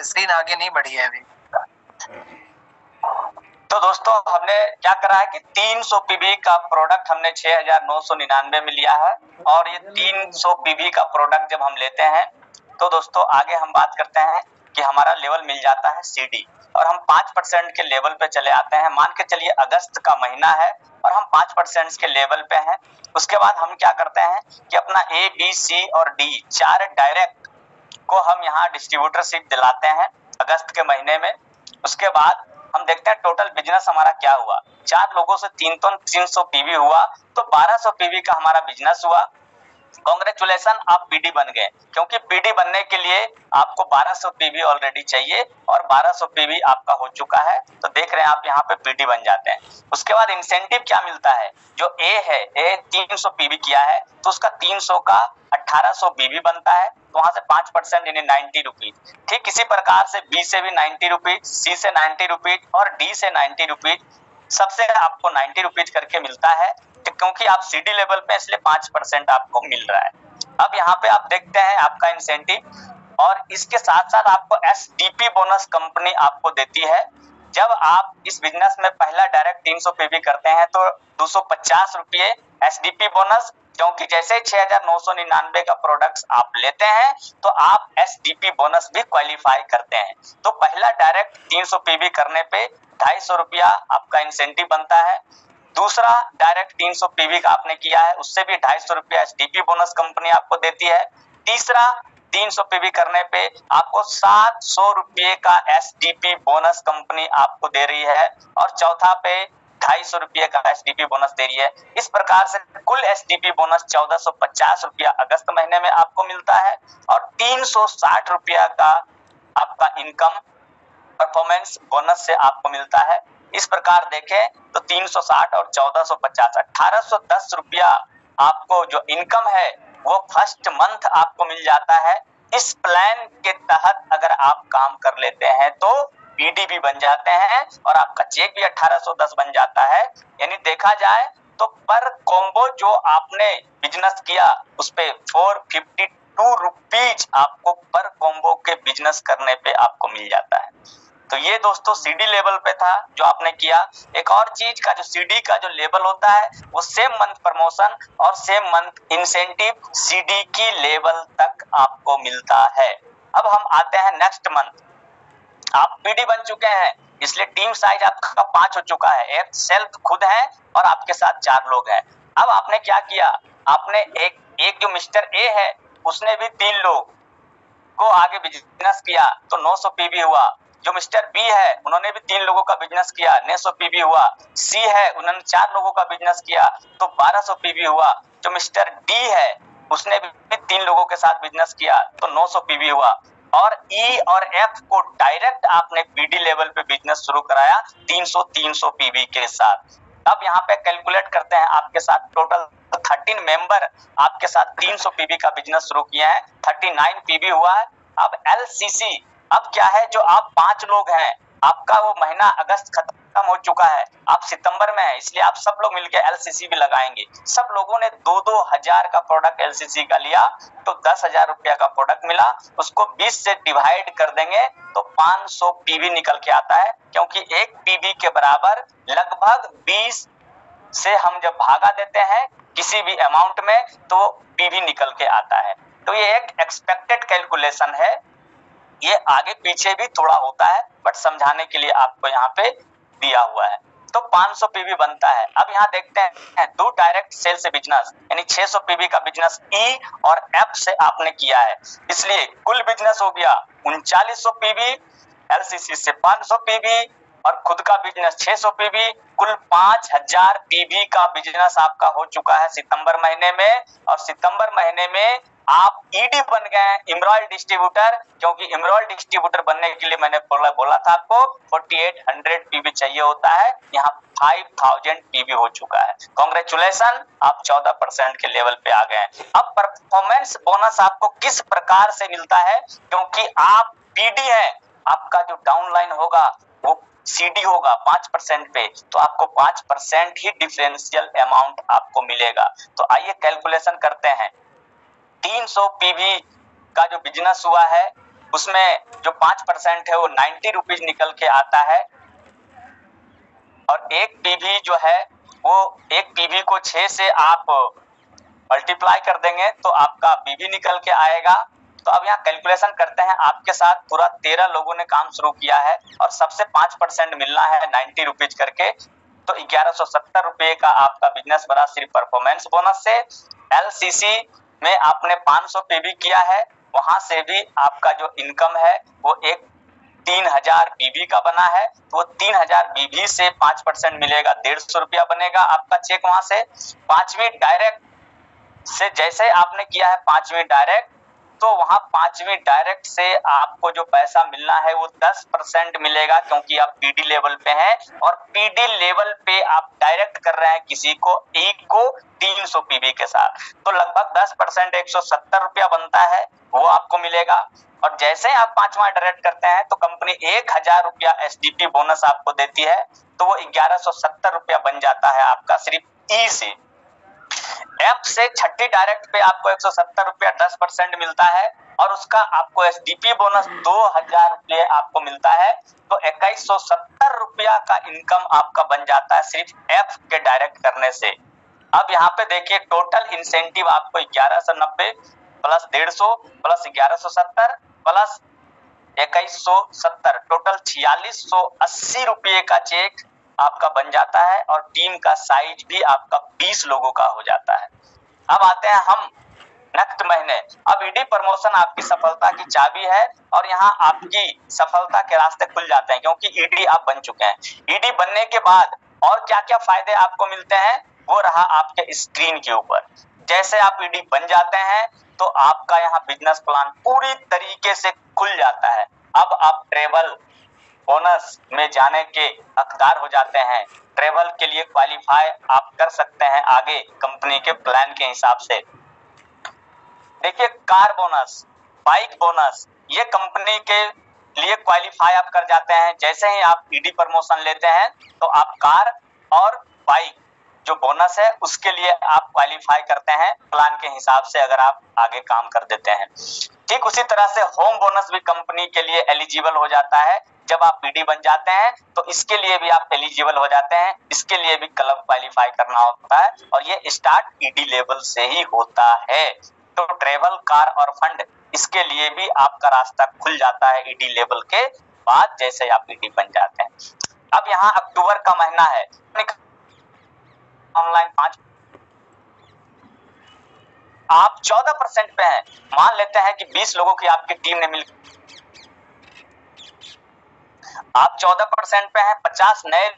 Screen आगे नहीं बढ़ी है अभी। तो दोस्तों हमने क्या करा है कि 300 पीवी का प्रोडक्ट हमने 6,999 में लिया है और ये 300 पीवी का प्रोडक्ट जब हम लेते हैं तो दोस्तों आगे हम बात करते हैं कि हमारा लेवल मिल जाता है सीडी और हम 5% के लेवल पे चले आते हैं। मान के चलिए अगस्त का महीना है और हम 5% के लेवल पे हैं। उसके बाद हम क्या करते हैं कि अपना ए बी सी और डी 4 डायरेक्ट को हम यहाँ डिस्ट्रीब्यूटरशिप दिलाते हैं अगस्त के महीने में। उसके बाद हम देखते हैं टोटल बिजनेस हमारा क्या हुआ। 4 लोगों से 300 पीवी हुआ तो 1200 पीवी का हमारा बिजनेस हुआ। कांग्रेचुलेशन, आप पीडी बन गए, क्योंकि पीडी बनने के लिए आपको 1200 पीवी ऑलरेडी चाहिए और 1200 पीवी आपका हो चुका है। तो देख रहे हैं आप यहाँ पे पीडी बन जाते हैं। उसके बाद इंसेंटिव क्या मिलता है, जो ए है, ए 300 पीवी किया है तो उसका 300 का 1800 बीवी बनता है, तो वहां से 5% यानी 90 रुपीज। ठीक इसी प्रकार से बी से भी 90 रुपीज, सी से 90 रुपीज और डी से 90 रुपीज, सबसे आपको 90 रुपीज करके मिलता है क्योंकि आप सीडी लेवल पे इसलिए 5% आपको मिल रहा है। अब यहाँ पे आप देखते हैं आपका इंसेंटिव और इसके साथ साथ आपको एसडीपी बोनस कंपनी आपको देती है। जब आप इस बिजनेस में पहला डायरेक्ट 300 पीवी करते हैं तो 250 रुपये एसडीपी बोनस, क्योंकि जैसे 6,999 का प्रोडक्ट्स आप लेते हैं तो आप एसडीपी बोनस भी क्वालिफाई करते हैं। तो पहला डायरेक्ट 300 पीवी करने पे 250 रुपया आपका इंसेंटिव बनता है। दूसरा डायरेक्ट 300 पीवी का आपने किया है उससे भी 250 रुपया एसडीपी बोनस कंपनी आपको देती है। तीसरा 300 पीवी करने पे आपको 700 रुपये का एसडीपी बोनस कंपनी आपको दे रही है और चौथा पे 250 रुपये का एसडीपी बोनस दे रही है। इस प्रकार से कुल एसडीपी बोनस 1450 रुपया अगस्त महीने में आपको मिलता है और 360 रुपया का आपका इनकम परफॉर्मेंस बोनस से आपको मिलता है। इस प्रकार देखें तो 360 और 1450 1810 रुपया आपको जो इनकम है वो फर्स्ट मंथ आपको मिल जाता है। इस प्लान के तहत अगर आप काम कर लेते हैं तो पीडी भी बन जाते हैं और आपका चेक भी 1810 बन जाता है। यानी देखा जाए तो पर कॉम्बो जो आपने बिजनेस किया उस पे 452 रुपीज आपको पर कॉम्बो के बिजनेस करने पे आपको मिल जाता है। तो ये दोस्तों सीडी लेवल पे था जो आपने किया। एक और चीज का जो सीडी का जो लेवल होता है वो सेम मंथ प्रमोशन और सेम मंथ इंसेंटिव सीडी की लेवल तक आपको मिलता है। अब हम आते हैं नेक्स्ट मंथ। आप पीडी बन चुके हैं इसलिए टीम साइज आपका 5 हो चुका है, एक सेल्फ खुद है और आपके साथ 4 लोग हैं। अब आपने क्या किया, आपने एक जो मिस्टर ए है उसने भी 3 लोग को आगे बिजनेस किया तो 900 पीवी हुआ। जो मिस्टर बी है उन्होंने भी 3 लोगों का बिजनेस किया, 900 पीवी हुआ। सी है उन्होंने 4 लोगों का बिजनेस किया तो 1200 पीवी हुआ। जो मिस्टर डी है उसने भी 3 लोगों के साथ बिजनेस किया तो 900 पीवी हुआ। और ई और एफ को डायरेक्ट आपने पीडी लेवल पे बिजनेस शुरू कराया 300 पीवी के साथ। अब यहाँ पे कैलकुलेट करते हैं आपके साथ टोटल 13 मेंबर आपके साथ 300 पीवी का बिजनेस शुरू किए हैं, 39 पीवी हुआ है। अब एलसीसी, अब क्या है, जो आप 5 लोग हैं, आपका वो महीना अगस्त खत्म हो चुका है, आप सितंबर में है इसलिए आप सब लोग मिलकर एलसीसी भी लगाएंगे। सब लोगों ने 2-2 हजार का प्रोडक्ट एलसीसी का लिया तो 10,000 रुपया का प्रोडक्ट मिला। उसको 20 से डिवाइड कर देंगे तो 500 पीवी निकल के आता है, क्योंकि एक पीवी के बराबर लगभग 20 से हम जब भागा देते हैं किसी भी अमाउंट में तो पीवी निकल के आता है। तो ये एक एक्सपेक्टेड कैलकुलेशन है, ये आगे पीछे भी थोड़ा होता है बट समझाने के लिए आपको यहाँ पे दिया हुआ है। तो 500 पीवी बनता है। अब यहाँ देखते हैं दो डायरेक्ट सेल से बिजनेस यानी 600 पीवी का बिजनेस ई और एफ से आपने किया है, इसलिए कुल बिजनेस हो गया 3900 पीवी, एलसीसी से 500 पीवी और खुद का बिजनेस 600 पीवी, कुल 5000 पीवी का बिजनेस आपका हो चुका है सितंबर महीने में। और सितंबर महीने में आप ईडी बन गए हैं, इमराल्ड डिस्ट्रीब्यूटर, क्योंकि इमराल्ड डिस्ट्रीब्यूटर बनने के लिए मैंने बोला था आपको 4800 पीवी चाहिए होता है, यहाँ 5000 पीवी हो चुका है। कांग्रेचुलेशन, आप 14% के लेवल पे आ गए हैं। अब परफॉर्मेंस बोनस आपको किस प्रकार से मिलता है, क्योंकि आप पीडी हैं, आपका जो डाउनलाइन होगा वो सीडी होगा 5% पे, तो आपको 5% ही डिफरेंशियल अमाउंट आपको मिलेगा। तो आइए कैलकुलेशन करते हैं। 300 पीवी का जो बिजनेस हुआ है उसमें जो 5% है वो 90 रुपीज निकल के आता है। और एक पीवी जो है वो एक पीवी को 6 से आप मल्टीप्लाई कर देंगे तो आपका पीवी निकल के आएगा। तो अब यहाँ कैलकुलेशन करते हैं, आपके साथ पूरा 13 लोगों ने काम शुरू किया है और सबसे 5% मिलना है 90 रुपीज करके, तो 1170 रुपये का आपका बिजनेस बना सिर्फ परफॉर्मेंस बोनस से। एलसीसी में आपने 500 पीवी किया है, वहां से भी आपका जो इनकम है वो एक 3000 बीबी का बना है, तो वो 3000 बीबी से 5% मिलेगा, 150 रुपया बनेगा आपका चेक वहां से। 5वीं डायरेक्ट से जैसे आपने किया है 5वीं डायरेक्ट, तो वहां 5वीं डायरेक्ट से आपको जो पैसा मिलना है वो 10% मिलेगा, क्योंकि आप पीडी लेवल पे हैं और पीडी लेवल पे आप डायरेक्ट कर रहे हैं किसी को, एक को 300 पीबी के साथ, तो लगभग 10% 170 रुपया बनता है, वो आपको मिलेगा। और जैसे ही आप 5वां डायरेक्ट करते हैं तो कंपनी 1000 रुपया एसडीपी बोनस आपको देती है, तो वो 1170 रुपया बन जाता है आपका सिर्फ ई से। एफ से 6ठी डायरेक्ट पे आपको 170 रुपया 10% मिलता है और उसका आपको एसडीपी बोनस 2000 रुपये आपको मिलता है, तो 2170 रुपया का इनकम आपका बन जाता है सिर्फ एफ के डायरेक्ट करने से। अब यहाँ पे देखिए टोटल इंसेंटिव आपको 1190 प्लस 150 प्लस 1170 प्लस 2170, टोटल 4680 रुपये का चेक आपका बन जाता है और टीम का साइज भी आपका 20 लोगों का हो जाता है। अब आते हैं हम नेक्स्ट महीने। अब ईडी प्रमोशन आपकी सफलता की चाबी है और यहाँ आपकी सफलता के रास्ते खुल जाते हैं, क्योंकि ईडी आप बन चुके हैं। ईडी बनने के बाद और क्या क्या फायदे आपको मिलते हैं वो रहा आपके स्क्रीन के ऊपर। जैसे आप ईडी बन जाते हैं तो आपका यहाँ बिजनेस प्लान पूरी तरीके से खुल जाता है। अब आप ट्रेवल बोनस में जाने के हकदार हो जाते हैं, ट्रेवल के लिए क्वालिफाई आप कर सकते हैं आगे कंपनी के प्लान के हिसाब से। देखिए कार बोनस, बाइक बोनस, ये कंपनी के लिए क्वालिफाई आप कर जाते हैं। जैसे ही आप ईडी प्रमोशन लेते हैं तो आप कार और बाइक जो बोनस है उसके लिए आप क्वालिफाई करते हैं प्लान के हिसाब से, अगर आप आगे काम कर देते हैं। ठीक उसी तरह से होम बोनस भी कंपनी के लिए एलिजिबल हो जाता है। जब आप पीडी बन जाते हैं तो इसके लिए भी आप एलिजिबल हो जाते हैं, इसके लिए भी क्लब क्वालिफाई करना होता है और ये स्टार्ट ईडी लेवल से ही होता है। तो ट्रेवल, कार और फंड, इसके लिए भी आपका रास्ता खुल जाता है ईडी लेवल के बाद, जैसे आप ईडी बन जाते हैं। अब यहाँ अक्टूबर का महीना है, ऑनलाइन 5 आप 14% पे हैं। मान लेते हैं कि 20 लोगों की आपकी टीम ने मिल, आप 14% पे हैं, 50 नए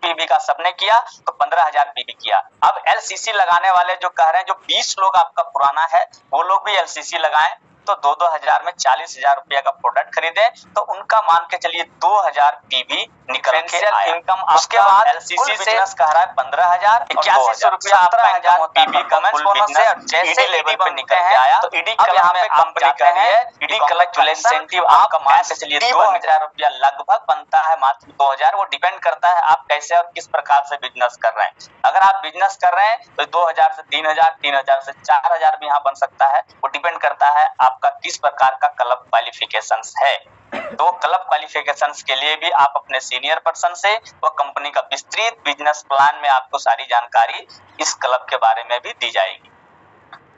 पीबी का सबने किया तो 15,000 पीबी किया। अब एलसीसी लगाने वाले जो कह रहे हैं, जो 20 लोग आपका पुराना है वो लोग भी एलसीसी लगाएं, तो 2-2 हजार में 40,000 रुपया का प्रोडक्ट खरीदे तो उनका मान के चलिए 2000 पीवी निकल के आया। इनकम उसके बाद एलसीसी से कह रहा है 15,000, 8100 रुपया आपका इनकम पीवी कमेंट्स बोनस से, और जैसे लेवल पे निकल के आया तो ईडी अब यहाँ पे कंपनी कह रही है ईडी कलेक्ट इंसेंटिव आपका मान के चलिए 2000 रुपया लगभग बनता है, मात्र 2000। वो डिपेंड करता है आप कैसे और किस प्रकार से बिजनेस कर रहे हैं। अगर आप बिजनेस कर रहे हैं तो 2000 से 3000, 3000 से 4000 भी यहाँ बन सकता है। वो डिपेंड करता है आपका किस प्रकार का क्लब क्वालिफिकेशंस है। तो क्लब क्वालिफिकेशंस के लिए भी आप अपने सीनियर पर्सन से व कंपनी का विस्तृत बिजनेस प्लान में आपको सारी जानकारी इस क्लब के बारे में भी दी जाएगी।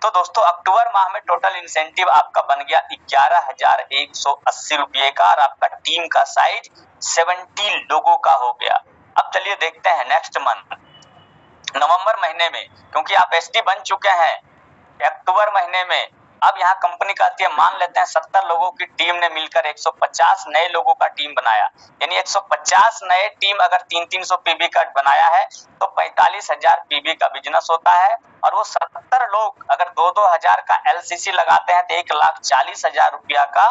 तो दोस्तों अक्टूबर माह में टोटल इंसेंटिव आपका बन गया 11,180 रुपये का और आपका टीम का साइज 70 लोगों का हो गया। अब चलिए देखते हैं नेक्स्ट मंथ नवंबर महीने में, क्योंकि आप एसडी बन चुके हैं अक्टूबर महीने में। अब यहाँ कंपनी कहती है, मान लेते हैं 70 लोगों की टीम ने मिलकर 150 नए लोगों का टीम बनाया, यानी 150 नए टीम अगर 300 पीबी का बनाया है तो 45,000 पीबी का बिजनेस होता है। और वो 70 लोग अगर 2-2 हजार का एलसीसी लगाते हैं तो 1,40,000 रुपया का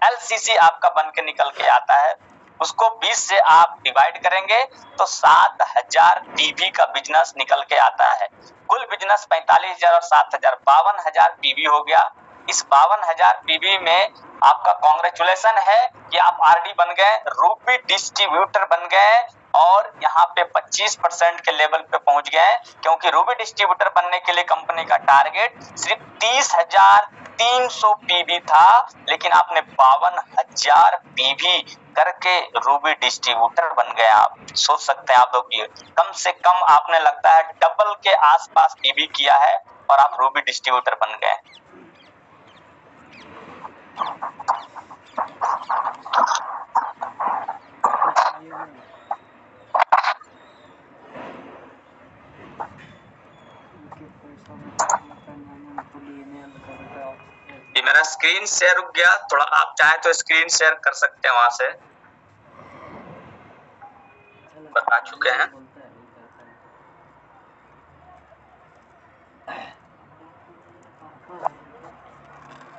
एलसीसी आपका बन के निकल के आता है। उसको 20 से आप डिवाइड करेंगे तो 7,000 पीबी का बिजनेस निकल के आता है। कुल बिजनेस 45,000 और 7,000 52,000 पीबी हो गया। इस 52,000 पीबी में आपका कांग्रेचुलेशन है कि आप आरडी बन गए, रूपी डिस्ट्रीब्यूटर बन गए और यहाँ पे 25% के लेवल पे पहुंच गए, क्योंकि रूबी डिस्ट्रीब्यूटर बनने के लिए कंपनी का टारगेट सिर्फ 30,000 300 पीवी था, लेकिन आपने 52,000 पीवी करके रूबी डिस्ट्रीब्यूटर बन गए। आप सोच सकते हैं आप लोग कि कम से कम आपने लगता है डबल के आसपास पीवी किया है और आप रूबी डिस्ट्रीब्यूटर बन गए। ये मेरा स्क्रीन शेयर रुक गया, थोड़ा आप चाहे तो स्क्रीन शेयर कर सकते हैं, वहां से बता चुके हैं।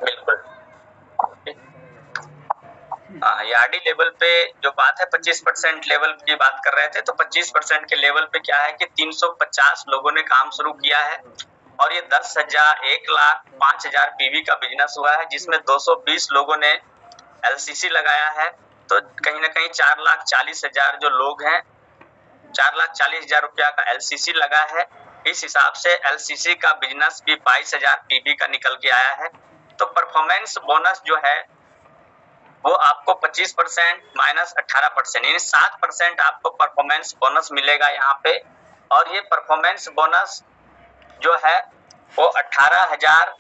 बिल्कुल हाँ, ये आरडी लेवल पे जो बात है 25% लेवल की बात कर रहे थे, तो 25% के लेवल पे क्या है कि 350 लोगों ने काम शुरू किया है और ये 10,000, 1 लाख, 5,000 पीवी का बिजनेस हुआ है, जिसमें 220 लोगों ने एलसीसी लगाया है। तो कहीं ना कहीं 4,40,000 जो लोग हैं, 4,40,000 रुपया का एलसीसी लगा है। इस हिसाब से एलसीसी का बिजनेस भी 22,000 पीवी का निकल के आया है। तो परफॉर्मेंस बोनस जो है वो आपको 25% माइनस 18%, यानी 7% आपको परफॉर्मेंस बोनस मिलेगा यहाँ पे। और ये परफॉर्मेंस बोनस जो है वो 18,000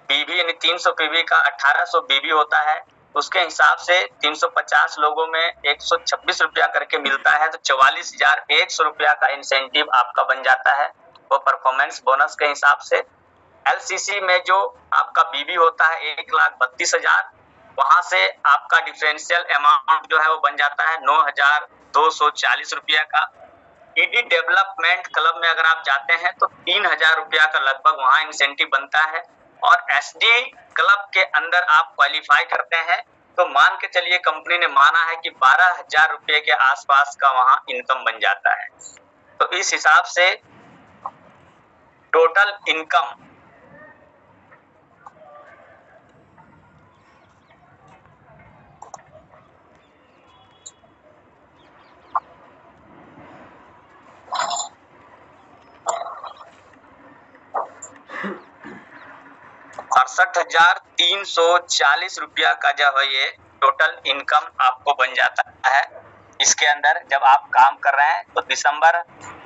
बीबी यानी 300 पीवी का 1800 बीबी होता है। उसके हिसाब से 350 लोगों में 126 रुपया करके मिलता है, तो 44,100 रुपया का इंसेंटिव आपका बन जाता है वो परफॉर्मेंस बोनस के हिसाब से। एलसीसी में जो आपका बीबी होता है 1,32,000, वहां से आपका डिफरेंशियल अमाउंट जो है वो बन जाता है 9,240 रुपया का। ईडी डेवलपमेंट क्लब में अगर आप जाते हैं तो 3,000 रुपया का लगभग वहां इंसेंटिव बनता है। और एसडी क्लब के अंदर आप क्वालिफाई करते हैं तो मान के चलिए कंपनी ने माना है कि 12,000 रुपये के आसपास का वहां इनकम बन जाता है। तो इस हिसाब से टोटल इनकम ₹68,340 रुपया का जो है ये टोटल इनकम आपको बन जाता है। इसके अंदर जब आप काम कर रहे हैं तो दिसंबर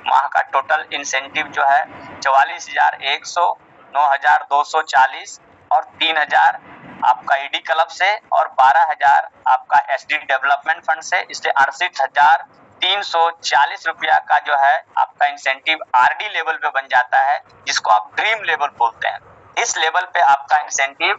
माह का टोटल इंसेंटिव जो है 44,100, 9,240 और 3,000 आपका ईडी क्लब से और 12,000 आपका एसडी डेवलपमेंट फंड से, इसलिए 68,340 रुपया का जो है आपका इंसेंटिव आरडी लेवल पे बन जाता है, जिसको आप ड्रीम लेवल बोलते हैं। इस लेवल पे आपका इंसेंटिव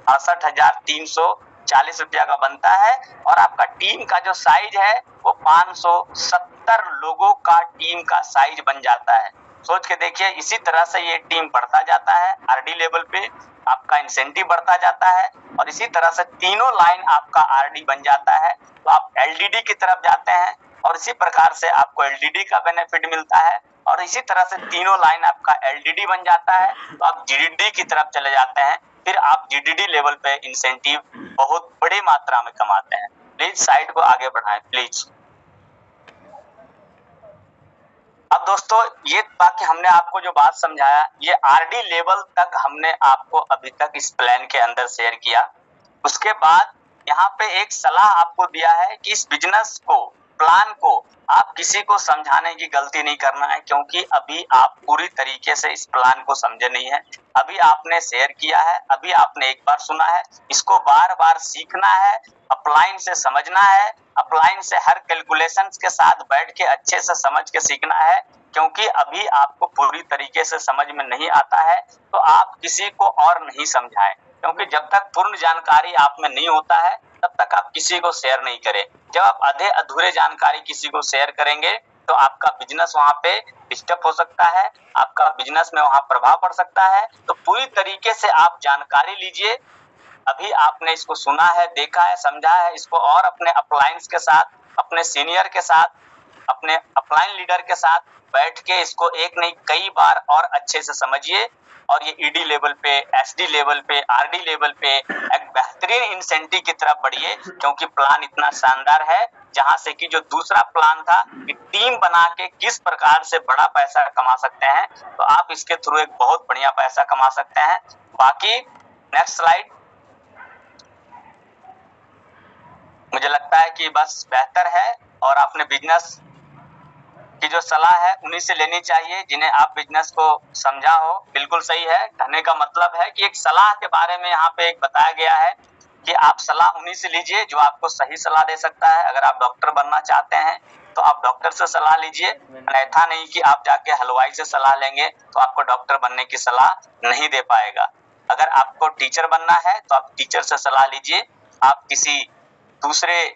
68,340 रुपया का बनता है और आपका टीम का जो साइज है वो 570 लोगों का टीम का साइज बन जाता है। सोच के देखिए, इसी तरह से ये टीम बढ़ता जाता है, आरडी लेवल पे आपका इंसेंटिव बढ़ता जाता है और इसी तरह से तीनों लाइन आपका आरडी बन जाता है, तो आप एलडीडी की तरफ जाते हैं और इसी प्रकार से आपको एलडीडी का बेनिफिट मिलता है और इसी तरह से तीनों लाइन आपका एलडीडी बन जाता है, तो आप जीडीडी की तरफ चले जाते हैं, फिर आप जीडीडी लेवल पे इंसेंटिव बहुत बड़ी मात्रा में कमाते हैं। प्लीज साइड को आगे बढ़ाएं प्लीज। अब दोस्तों, ये बाकी हमने आपको जो बात समझाया ये आरडी लेवल तक हमने आपको अभी तक इस प्लान के अंदर शेयर किया। उसके बाद यहाँ पे एक सलाह आपको दिया है कि इस बिजनेस को, प्लान को आप किसी को समझाने की गलती नहीं करना है, क्योंकि अभी आप पूरी तरीके से इस प्लान को समझे नहीं है। अभी आपने शेयर किया है, अभी आपने एक बार सुना है, इसको बार बार सीखना है, अपलाइन से समझना है, अपलाइन से हर कैलकुलेशन के साथ बैठ के अच्छे से समझ के सीखना है, क्योंकि अभी आपको पूरी तरीके से समझ में नहीं आता है तो आप किसी को और नहीं समझाएं, क्योंकि जब तक पूर्ण जानकारी आप में नहीं होता है तब तक आप किसी को शेयर नहीं करें। जब आप आधे अधूरे जानकारी किसी को शेयर करेंगे तो आपका बिजनेस वहां पे डिस्टर्ब हो सकता है, आपका बिजनेस में वहां प्रभाव पड़ सकता है। तो पूरी तरीके से आप जानकारी लीजिए। अभी आपने इसको सुना है, देखा है, समझा है, इसको और अपने अपलाइंस के साथ, अपने सीनियर के साथ, अपने अपलाइन लीडर के साथ बैठ के इसको एक नहीं कई बार और अच्छे से समझिए और ये ईडी लेवल पे, एसडी लेवल पे, आरडी लेवल पे एक बेहतरीन इंसेंटिव की तरफ बढ़िए, क्योंकि प्लान इतना शानदार है। जहां से कि जो दूसरा प्लान था कि टीम बना के किस प्रकार से बड़ा पैसा कमा सकते हैं, तो आप इसके थ्रू एक बहुत बढ़िया पैसा कमा सकते हैं। बाकी नेक्स्ट स्लाइड। मुझे लगता है कि बस बेहतर है और अपने बिजनेस की जो सलाह है उन्हीं से लेनी चाहिए जिन्हें आप बिजनेस को समझा हो। बिल्कुल सही है, कहने का मतलब है कि एक सलाह के बारे में यहाँ पे एक बताया गया है कि आप सलाह उन्हीं से लीजिए जो आपको सही सलाह दे सकता है। अगर आप डॉक्टर बनना चाहते हैं तो आप डॉक्टर से सलाह लीजिए, अन्यथा नहीं कि आप जाके हलवाई से सलाह लेंगे तो आपको डॉक्टर बनने की सलाह नहीं दे पाएगा। अगर आपको टीचर बनना है तो आप टीचर से सलाह लीजिए, आप किसी दूसरे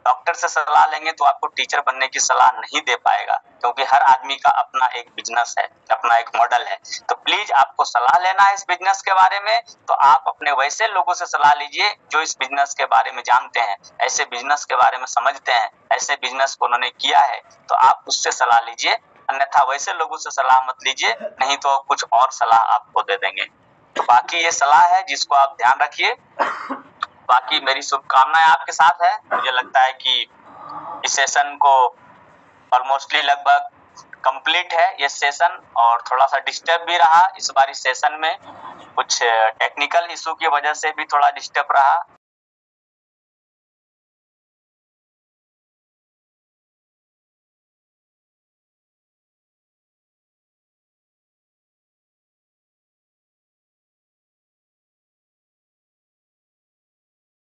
डॉक्टर से सलाह लेंगे तो आपको टीचर बनने की सलाह नहीं दे पाएगा, क्योंकि हर आदमी का अपना एक बिजनेस है, अपना एक मॉडल है। तो प्लीज आपको सलाह लेना है इस बिजनेस के बारे में तो आप अपने वैसे लोगों से सलाह लीजिए जो इस बिजनेस के बारे में जानते हैं, ऐसे बिजनेस के बारे में समझते हैं, ऐसे बिजनेस को उन्होंने किया है, तो आप उससे सलाह लीजिए। अन्यथा वैसे लोगों से सलाह मत लीजिए, नहीं तो कुछ और सलाह आपको दे देंगे। तो बाकी ये सलाह है जिसको आप ध्यान रखिए। बाकी मेरी शुभकामनाएं आपके साथ है। मुझे लगता है कि इस सेशन को ऑलमोस्टली लगभग कंप्लीट है ये सेशन, और थोड़ा सा डिस्टर्ब भी रहा इस बार इस सेशन में, कुछ टेक्निकल इशू की वजह से भी थोड़ा डिस्टर्ब रहा।